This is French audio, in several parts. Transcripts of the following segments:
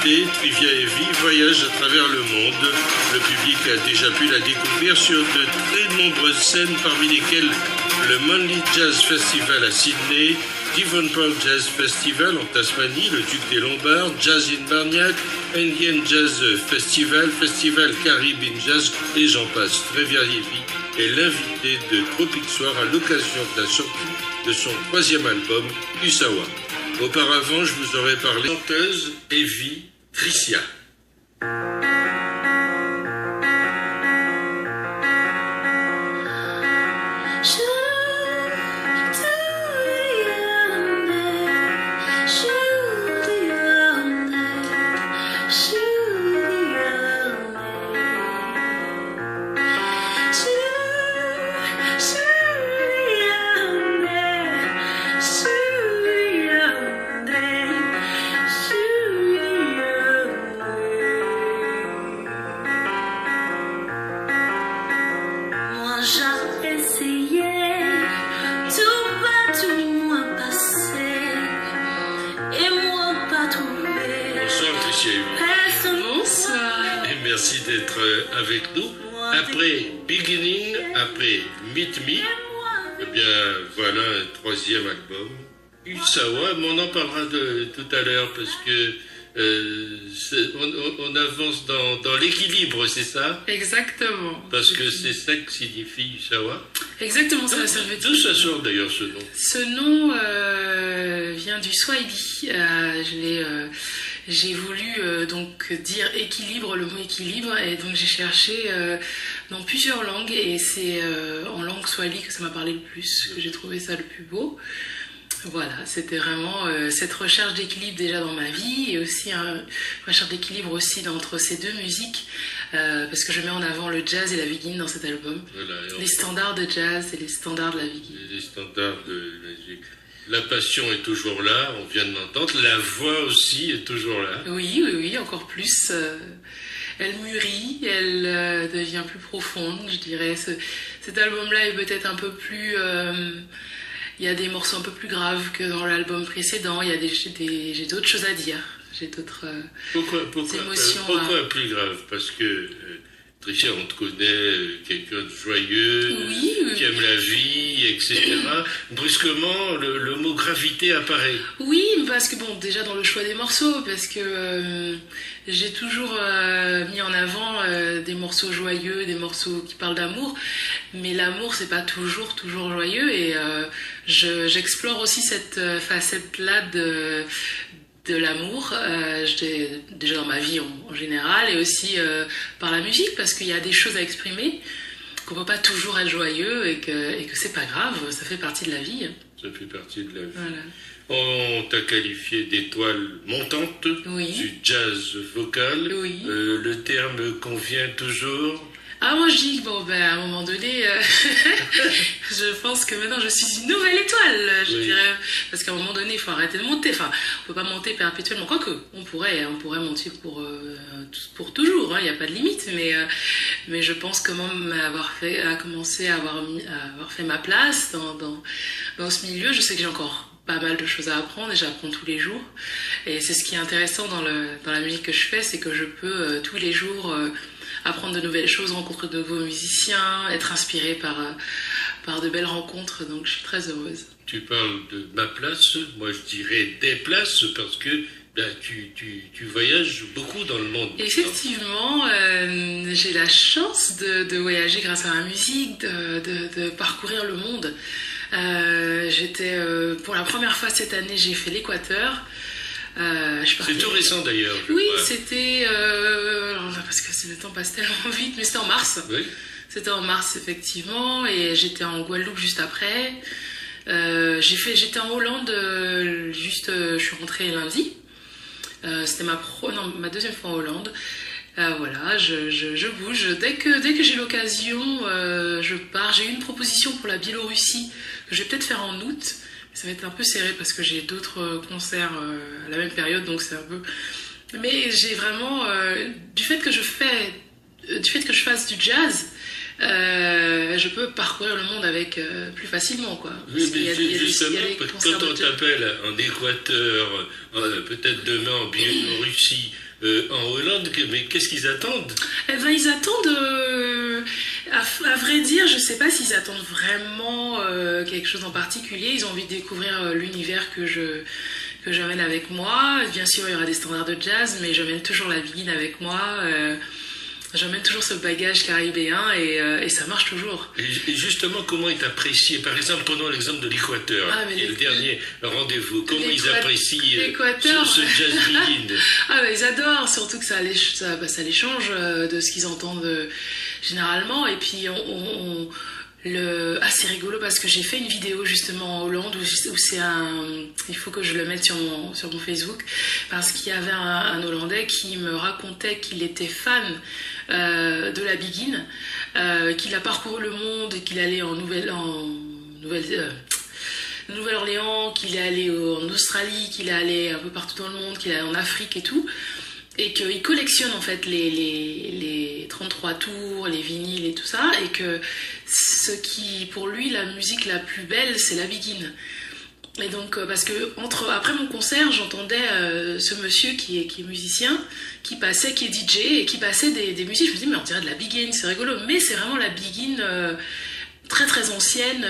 invité, Trivia Heavy, voyage à travers le monde. Le public a déjà pu la découvrir sur de très nombreuses scènes, parmi lesquelles le Manly Jazz Festival à Sydney, Devonport Jazz Festival en Tasmanie, le Duc des Lombards, Jazz in Barniac, Indian Jazz Festival, Festival Caribbean Jazz, et j'en passe. Trivia Heavy est l'invité de Tropic Soir à l'occasion de la sortie de son 3e album, Usawa. Auparavant, je vous aurais parlé de la chanteuse Evie Tricia. Merci d'être avec nous. Après Beginning, après Meet Me, eh bien voilà un 3e album, Usawa, mais on en parlera tout à l'heure parce que on avance dans l'équilibre, c'est ça? Exactement. Parce que c'est ça que signifie Usawa. Exactement, ça. D'où ça sort d'ailleurs ce nom? Ce nom vient du Swahili. J'ai voulu donc dire équilibre, le mot équilibre, et donc j'ai cherché dans plusieurs langues, et c'est en langue swahili que ça m'a parlé le plus, que j'ai trouvé ça le plus beau. Voilà, c'était vraiment cette recherche d'équilibre déjà dans ma vie, et aussi une recherche d'équilibre aussi entre ces deux musiques, parce que je mets en avant le jazz et la Viking dans cet album. Voilà, les standards de jazz et les standards de la Viking. Les standards de la musique. La passion est toujours là, on vient de l'entendre. La voix aussi est toujours là. Oui, encore plus. Elle mûrit, elle devient plus profonde, je dirais. Cet album-là est peut-être un peu plus... il y a des morceaux un peu plus graves que dans l'album précédent. J'ai d'autres choses à dire. J'ai d'autres émotions. Pourquoi plus grave? Parce que... Tricia, on te connaît, quelqu'un de joyeux, qui aime la vie, etc. Brusquement, le mot gravité apparaît. Oui, parce que bon, déjà dans le choix des morceaux, parce que j'ai toujours mis en avant des morceaux joyeux, des morceaux qui parlent d'amour, mais l'amour, c'est pas toujours joyeux, et j'explore aussi cette facette-là de l'amour, déjà dans ma vie en général, et aussi par la musique, parce qu'il y a des choses à exprimer, qu'on peut pas toujours être joyeux, et que c'est pas grave, ça fait partie de la vie. Ça fait partie de la vie. Voilà. On t'a qualifié d'étoile montante, du jazz vocal. Oui. Le terme convient toujours? Ah, moi je dis que à un moment donné, je pense que maintenant je suis une nouvelle étoile, je dirais. Parce qu'à un moment donné, il faut arrêter de monter. Enfin, on peut pas monter perpétuellement. Quoique, on pourrait monter pour toujours, il n'y a pas de limite. Mais je pense quand même avoir fait ma place dans ce milieu. Je sais que j'ai encore pas mal de choses à apprendre, et j'apprends tous les jours. Et c'est ce qui est intéressant dans la musique que je fais, c'est que je peux tous les jours... apprendre de nouvelles choses, rencontrer de nouveaux musiciens, être inspirée par de belles rencontres, donc je suis très heureuse. Tu parles de ma place, moi je dirais des places, parce que tu voyages beaucoup dans le monde. Effectivement, j'ai la chance de voyager grâce à la musique, de parcourir le monde. Pour la première fois cette année, j'ai fait l'Équateur. C'est tout récent d'ailleurs. Oui, c'était... parce que le temps passe tellement vite, mais c'était en mars. Oui. C'était en mars, effectivement, et j'étais en Guadeloupe juste après. J'étais en Hollande, je suis rentrée lundi. C'était ma deuxième fois en Hollande. Voilà, je bouge. Dès que j'ai l'occasion, je pars. J'ai eu une proposition pour la Biélorussie que je vais peut-être faire en août. Ça va être un peu serré parce que j'ai d'autres concerts à la même période, donc c'est un peu... Mais j'ai vraiment... du fait que je fasse du jazz, je peux parcourir le monde avec plus facilement, quoi. Oui, mais justement, quand on t'appelle en Équateur, peut-être demain en Biélorussie, en Hollande, mais qu'est-ce qu'ils attendent? Eh ben, ils attendent, à vrai dire, je sais pas s'ils attendent vraiment quelque chose en particulier. Ils ont envie de découvrir l'univers que j'amène avec moi. Bien sûr, il y aura des standards de jazz, mais j'amène toujours la biguine avec moi. J'emmène toujours ce bagage caribéen et ça marche toujours. Et justement, comment est apprécié? Par exemple, prenons l'exemple de l'Équateur, qui est le dernier rendez-vous. Comment ils apprécient ce jazz biguine? Ah, ils adorent, surtout que ça les change de ce qu'ils entendent généralement. Et puis, c'est rigolo parce que j'ai fait une vidéo justement en Hollande où c'est il faut que je le mette sur mon Facebook, parce qu'il y avait un Hollandais qui me racontait qu'il était fan de la biguine, qu'il a parcouru le monde et qu'il allait en Nouvelle-Orléans, qu'il est allé en Australie, qu'il est allé un peu partout dans le monde, qu'il est allé en Afrique et tout. Et qu'il collectionne en fait les 33 tours, les vinyles et tout ça, et que ce qui, pour lui, la musique la plus belle, c'est la biguine. Et donc, parce que après mon concert, j'entendais ce monsieur qui est musicien, qui est DJ, et qui passait des musiques. Je me dis, mais on dirait de la biguine, c'est rigolo. Mais c'est vraiment la biguine très très ancienne.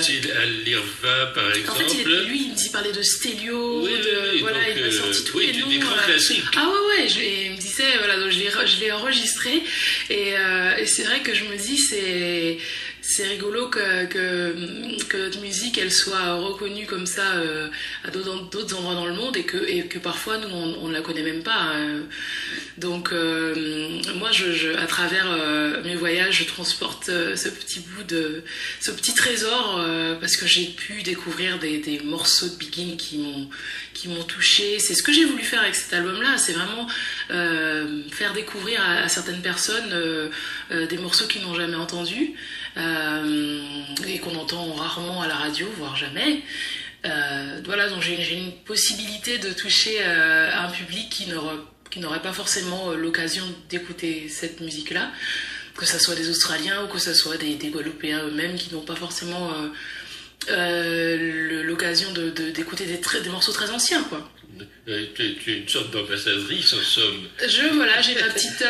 Style Al-Irva, par exemple. En fait, lui, il parlait de Stélio, oui, voilà, donc, il m'a sorti tous les noms. Des grands classiques. Ah ouais, il me disait, voilà, donc je l'ai enregistré, et c'est vrai que je me dis, c'est rigolo que notre musique, elle soit reconnue comme ça à d'autres endroits dans le monde, et que parfois, nous, on ne la connaît même pas. Donc, moi, à travers mes voyages, je transporte ce petit trésor, parce que j'ai pu découvrir des morceaux de biguine qui m'ont touchée. C'est ce que j'ai voulu faire avec cet album-là, c'est vraiment faire découvrir à certaines personnes des morceaux qu'ils n'ont jamais entendus, et qu'on entend rarement à la radio, voire jamais. Voilà, donc j'ai une possibilité de toucher un public qui n'aurait pas forcément l'occasion d'écouter cette musique-là, que ce soit des Australiens ou que ce soit des Guadeloupéens eux-mêmes qui n'ont pas forcément l'occasion d'écouter des morceaux très anciens, quoi. Tu es une sorte d'ambassadrice en somme. Voilà, j'ai ma petite...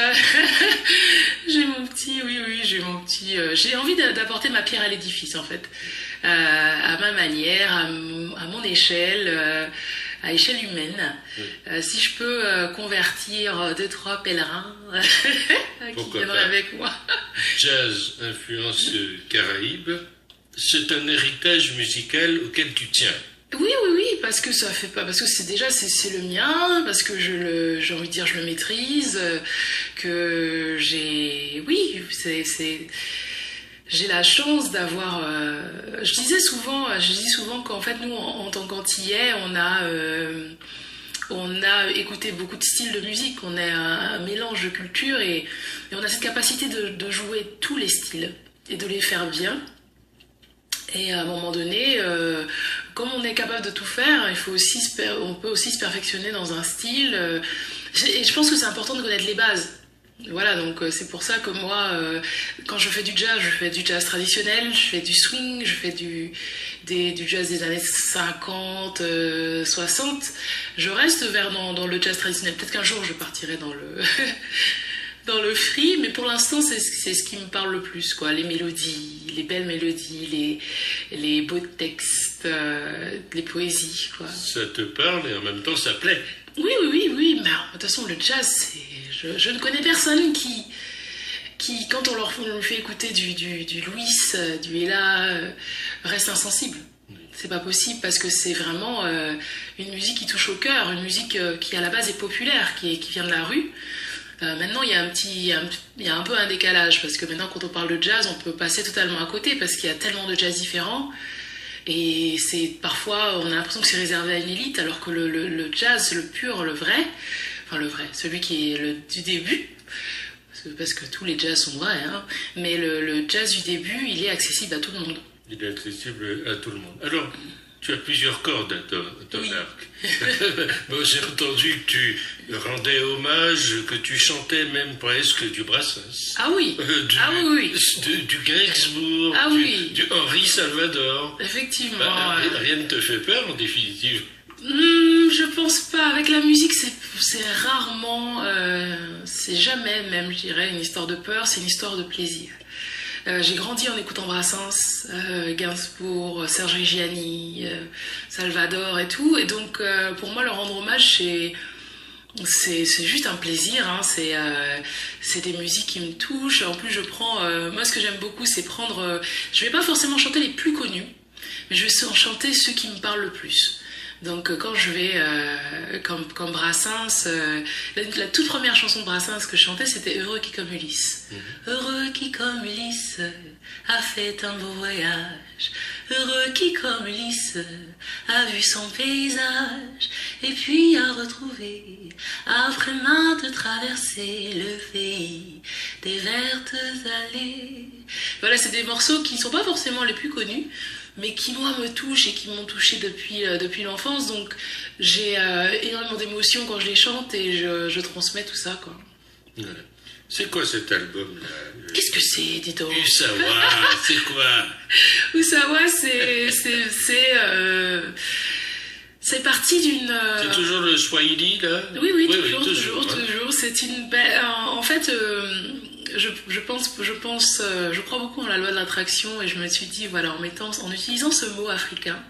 j'ai envie d'apporter ma pierre à l'édifice, en fait. À ma manière, à mon échelle, à échelle humaine. Oui. Si je peux convertir 2-3 pèlerins qui viendraient avec moi. Jazz, influence caraïbe, c'est un héritage musical auquel tu tiens. Oui, parce que parce que c'est le mien, parce que j'ai envie de dire, je le maîtrise, que j'ai la chance d'avoir, je dis souvent qu'en fait, nous, en tant qu'Antillais, on a écouté beaucoup de styles de musique, on a un mélange de cultures, et on a cette capacité de jouer tous les styles et de les faire bien. Et à un moment donné, comme on est capable de tout faire, on peut aussi se perfectionner dans un style. Et je pense que c'est important de connaître les bases. Voilà, donc c'est pour ça que moi, quand je fais du jazz traditionnel, je fais du swing, je fais du jazz des années 50, 60. Je reste dans le jazz traditionnel. Peut-être qu'un jour, je partirai dans le free, mais pour l'instant, c'est ce qui me parle le plus, quoi. Les mélodies, les belles mélodies, les beaux textes, les poésies, quoi. Ça te parle et en même temps, ça plaît. Oui. Mais de toute façon, le jazz, je ne connais personne qui, quand on leur fait écouter du Louis, du Ella, reste insensible. C'est pas possible, parce que c'est vraiment une musique qui touche au cœur, une musique qui à la base est populaire, qui vient de la rue. Maintenant, il y a un peu un décalage, parce que maintenant, quand on parle de jazz, on peut passer totalement à côté, parce qu'il y a tellement de jazz différents, et parfois, on a l'impression que c'est réservé à une élite, alors que le jazz, le pur, le vrai, celui qui est du début, parce que tous les jazz sont vrais, hein, mais le jazz du début, il est accessible à tout le monde. Il est accessible à tout le monde. Alors, tu as plusieurs cordes à ton arc. Bon, j'ai entendu que tu rendais hommage, que tu chantais même presque du Brassens. Ah oui. Du Gainsbourg. Ah oui. Du Henri Salvador. Effectivement. Rien ne te fait peur en définitive. Je pense pas. Avec la musique, c'est rarement, c'est jamais même, je dirais, une histoire de peur, c'est une histoire de plaisir. J'ai grandi en écoutant Brassens, Gainsbourg, Serge Reggiani, Salvador et tout, et donc pour moi, leur rendre hommage, c'est juste un plaisir, hein. C'est des musiques qui me touchent. En plus, je prends, moi, ce que j'aime beaucoup, c'est prendre, je vais pas forcément chanter les plus connus, mais je vais chanter ceux qui me parlent le plus. Donc quand je vais, comme Brassens, la toute première chanson de Brassens que je chantais, c'était Heureux qui comme Ulysse. Heureux qui comme Ulysse a fait un beau voyage. Heureux qui comme Ulysse a vu son paysage. Et puis a retrouvé, après maintes traversées, le pays des vertes allées. Voilà, c'est des morceaux qui ne sont pas forcément les plus connus, mais qui moi me touchent et qui m'ont touchée depuis l'enfance. Donc j'ai énormément d'émotions quand je les chante et je transmets tout ça, quoi. Voilà. C'est quoi cet album-là? Qu'est-ce que c'est, dis donc? Usawa, c'est quoi? Usawa, c'est parti d'une... C'est toujours le Swahili, là? Oui, toujours. C'est une belle... En fait... je crois beaucoup en la loi de l'attraction et je me suis dit, voilà, en utilisant ce mot africain,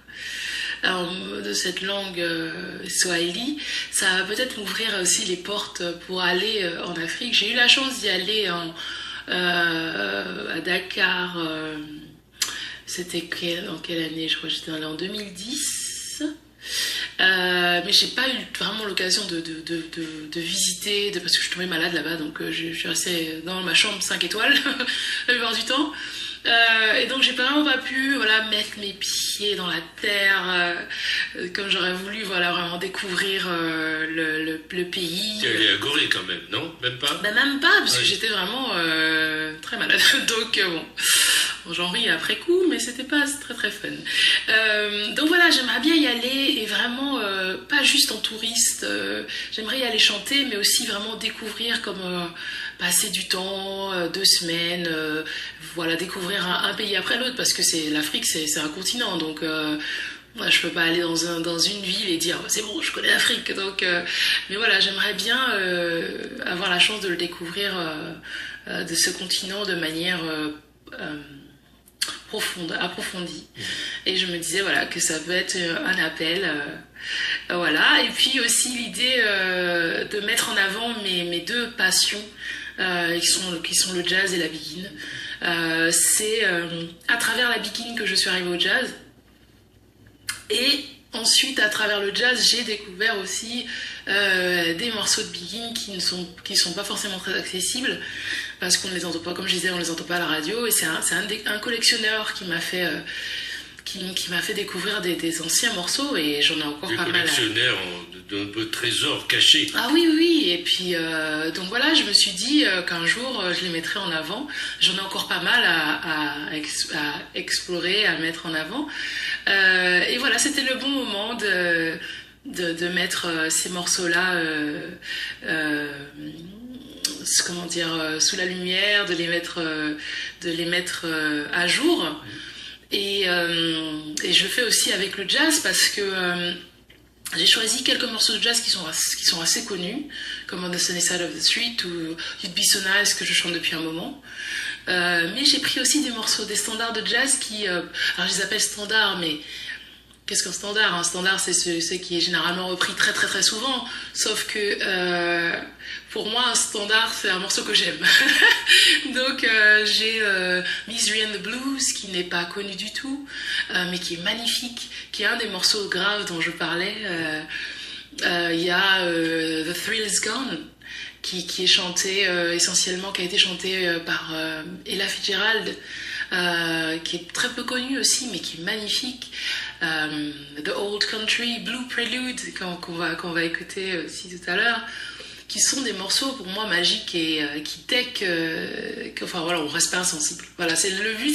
de cette langue swahili, ça va peut-être m'ouvrir aussi les portes pour aller en Afrique. J'ai eu la chance d'y aller à Dakar, c'était en quelle année? Je crois que j'étais allée en 2010. Mais j'ai pas eu vraiment l'occasion de visiter, parce que je suis tombée malade là-bas, donc je suis restée dans ma chambre 5 étoiles la plupart du temps. Et donc j'ai vraiment pas pu, voilà, mettre mes pieds dans la terre comme j'aurais voulu, voilà, vraiment découvrir le pays. Tu es allée à Gorée quand même, non? Même pas? Ben même pas, parce que j'étais vraiment très malade. Donc bon, j'en ris après coup, mais c'était pas très très fun. Donc voilà, j'aimerais bien y aller et vraiment pas juste en touriste. J'aimerais y aller chanter, mais aussi vraiment découvrir, comme passer du temps, 2 semaines, voilà, découvrir un pays après l'autre, parce que l'Afrique, c'est un continent, donc ouais, je peux pas aller dans une ville et dire c'est bon, je connais l'Afrique. Donc, mais voilà, j'aimerais bien avoir la chance de le découvrir, de ce continent de manière approfondie. Et je me disais, voilà, que ça peut être un appel, voilà. Et puis aussi l'idée de mettre en avant mes 2 passions, qui sont le jazz et la biguine. C'est à travers la biguine que je suis arrivée au jazz. Et ensuite, à travers le jazz, j'ai découvert aussi des morceaux de biguine qui sont pas forcément très accessibles, parce qu'on ne les entend pas, comme je disais, on les entend pas à la radio. Et c'est un collectionneur qui m'a fait découvrir des anciens morceaux, et j'en ai encore pas mal. Collectionneur de nombreux trésors cachés. Ah oui, et puis donc voilà, je me suis dit qu'un jour je les mettrais en avant. J'en ai encore pas mal à explorer, à mettre en avant. Et voilà, c'était le bon moment de mettre ces morceaux-là, comment dire, sous la lumière, de les mettre à jour. Et je fais aussi avec le jazz, parce que j'ai choisi quelques morceaux de jazz qui sont assez connus, comme On the Sunny Side of the Street ou You'd Be So Nice, que je chante depuis un moment. Mais j'ai pris aussi des morceaux, des standards de jazz qui... alors je les appelle standards, mais qu'est-ce qu'un standard? Un standard, c'est ce qui est généralement repris très très très souvent, sauf que pour moi, un standard, c'est un morceau que j'aime. Donc j'ai Misery and the Blues, qui n'est pas connu du tout, mais qui est magnifique, qui est un des morceaux graves dont je parlais. Il y a The Thrill Is Gone, qui est chanté essentiellement, qui a été chanté par Ella Fitzgerald, qui est très peu connue aussi, mais qui est magnifique. The Old Country, Blue Prelude, qu'on va écouter aussi tout à l'heure, qui sont des morceaux pour moi magiques et qui enfin voilà, on reste pas insensible. Voilà, le but,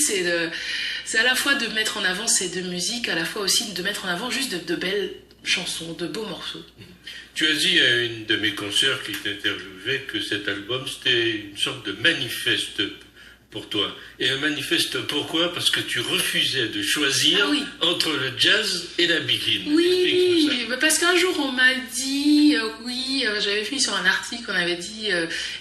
c'est à la fois de mettre en avant ces 2 musiques, à la fois aussi de mettre en avant juste de belles chansons, de beaux morceaux. Tu as dit à une de mes consoeurs qui t'interviewait que cet album, c'était une sorte de manifeste pour toi. Et un manifeste, pourquoi? Parce que tu refusais de choisir entre le jazz et la biguine. Oui, parce qu'un jour on m'a dit, j'avais vu sur un article, on avait dit,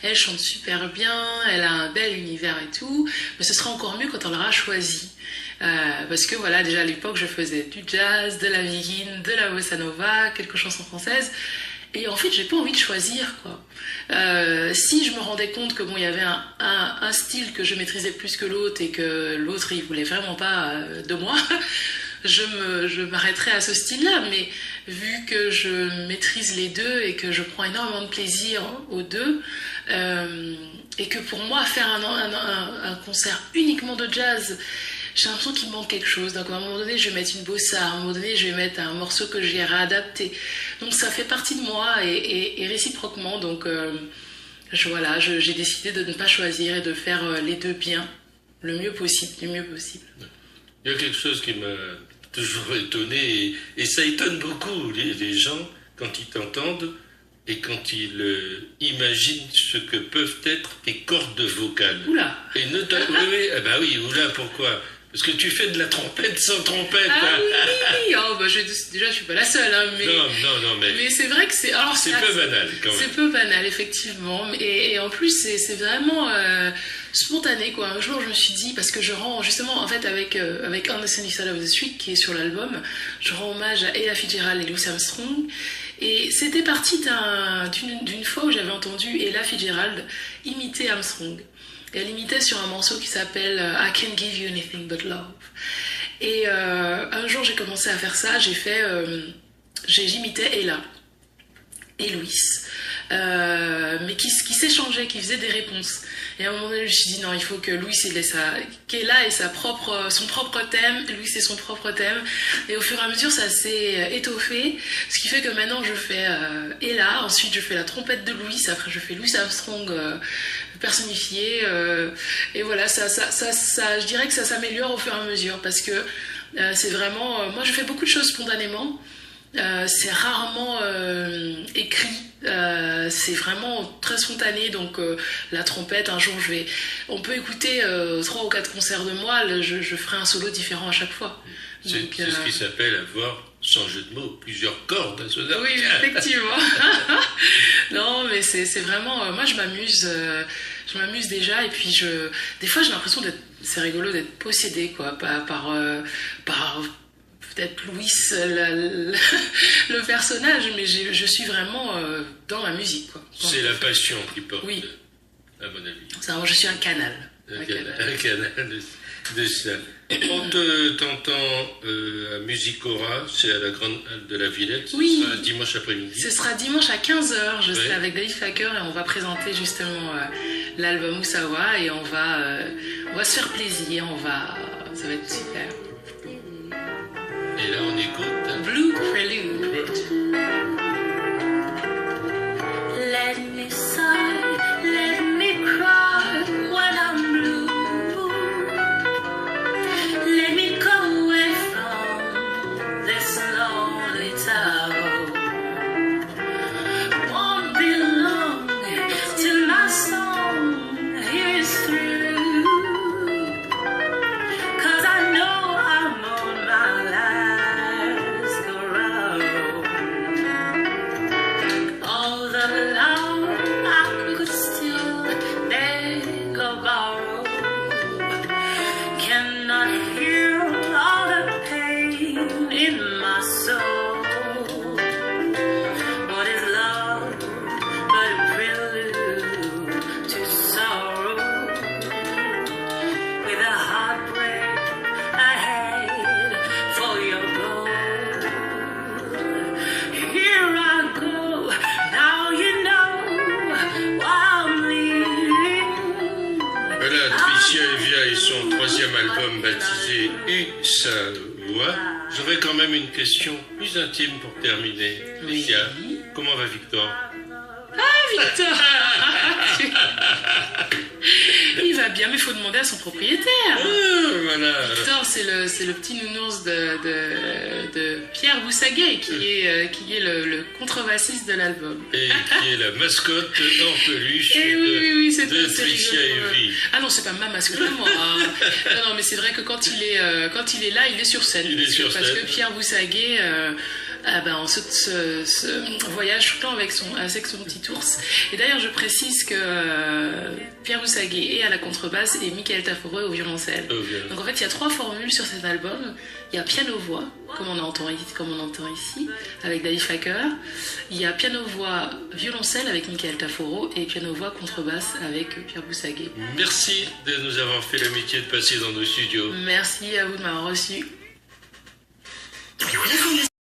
elle chante super bien, elle a un bel univers et tout, mais ce sera encore mieux quand on l'aura choisi. Parce que voilà, déjà à l'époque je faisais du jazz, de la biguine, de la bossa nova, quelques chansons françaises. Et en fait, j'ai pas envie de choisir, quoi. Si je me rendais compte que bon, il y avait un style que je maîtrisais plus que l'autre et que l'autre il voulait vraiment pas de moi, je m'arrêterais à ce style-là. Mais vu que je maîtrise les deux et que je prends énormément de plaisir aux deux, et que pour moi faire un concert uniquement de jazz, j'ai l'impression qu'il manque quelque chose. Donc à un moment donné, je vais mettre une bossa, à un moment donné, je vais mettre un morceau que j'ai réadapté. Donc ça fait partie de moi et réciproquement. Donc j'ai décidé de ne pas choisir et de faire les deux bien, le mieux possible, du mieux possible. Il y a quelque chose qui m'a toujours étonné et ça étonne beaucoup les gens quand ils t'entendent et quand ils imaginent ce que peuvent être tes cordes vocales. Oula. Et oui, oula, pourquoi? Parce que tu fais de la trompette sans trompette. Ah oui, déjà je suis pas la seule, hein, mais mais c'est vrai que c'est peu banal quand même. C'est peu banal effectivement, et en plus c'est vraiment spontané quoi. Un jour je me suis dit, parce que je rends justement en fait avec On the Sunny Side of the Street qui est sur l'album, je rends hommage à Ella Fitzgerald et Louis Armstrong, et c'était parti d'une fois où j'avais entendu Ella Fitzgerald imiter Armstrong. Elle imitait sur un morceau qui s'appelle I Can't Give You Anything But Love. Et un jour, j'ai commencé à faire ça. J'imitais Ella et Louis, mais qui s'échangeaient, qui faisaient des réponses. Et à un moment donné, je me suis dit non, il faut que Louis qu'Ella ait son propre thème, Louis ait son propre thème. Et au fur et à mesure, ça s'est étoffé, ce qui fait que maintenant je fais Ella, ensuite je fais la trompette de Louis, après je fais Louis Armstrong personnifié, et voilà, ça, je dirais que ça s'améliore au fur et à mesure, parce que c'est vraiment, moi je fais beaucoup de choses spontanément. C'est rarement écrit, c'est vraiment très spontané. Donc la trompette, un jour on peut écouter 3 ou 4 concerts de moi, je ferai un solo différent à chaque fois. C'est ce qui s'appelle avoir, sans jeu de mots, plusieurs cordes à ce arc. Oui, effectivement. Non, mais c'est vraiment, moi je m'amuse déjà, et puis des fois j'ai l'impression c'est rigolo d'être possédée quoi, par peut-être Louis, le personnage, mais je suis vraiment dans la musique, quoi. C'est la passion qui porte, oui. À mon avis. Je suis un canal. Un canal de ça. On t'entend à Musicora, c'est à la Grande Halle de la Villette, oui. Ce sera dimanche après-midi. Ce sera dimanche à 15h, je serai avec David Facker et on va présenter justement l'album Moussawa, et on va se faire plaisir, ça va être super. Et là, on écoute Blue Prelude. Let me sigh, let me cry when I'm blue. Let me go away from this lonely town. Won't be long till my song is through. 'Cause I know I'm on my last go-round. All the love I could still beg or borrow cannot heal all the pain in my soul. What is love but a prelude to sorrow? With a heartbreak ahead for your goal. Here I go, now you know why I'm leaving. Voilà, Tricia Evia et son 3e album baptisé Usawa. J'aurais quand même une question plus intime pour terminer. Tricia, comment va Victor? Ah, Victor. Il va bien, mais il faut demander à son propriétaire. Voilà. Victor, c'est le petit nounours de Pierre Boussaguet qui est le contrebassiste de l'album. Et qui est la mascotte en peluche oui, c'est de assez Tricia rigolo. Evie. Ah non, c'est pas ma mascotte à moi. Non, mais c'est vrai que quand il est là, il est sur scène. Il est sur parce scène. que Pierre Boussaguet, on se voyage tout le temps avec son petit ours. Et d'ailleurs, je précise que Pierre Boussaguet est à la contrebasse et Michael Taforo est au violoncelle. Donc en fait, il y a 3 formules sur cet album. Il y a piano-voix, comme on entend ici, avec David Facker. Il y a piano-voix violoncelle avec Michael Taforo et piano-voix contrebasse avec Pierre Boussaguet. Merci de nous avoir fait l'amitié de passer dans nos studios. Merci à vous de m'avoir reçu. Living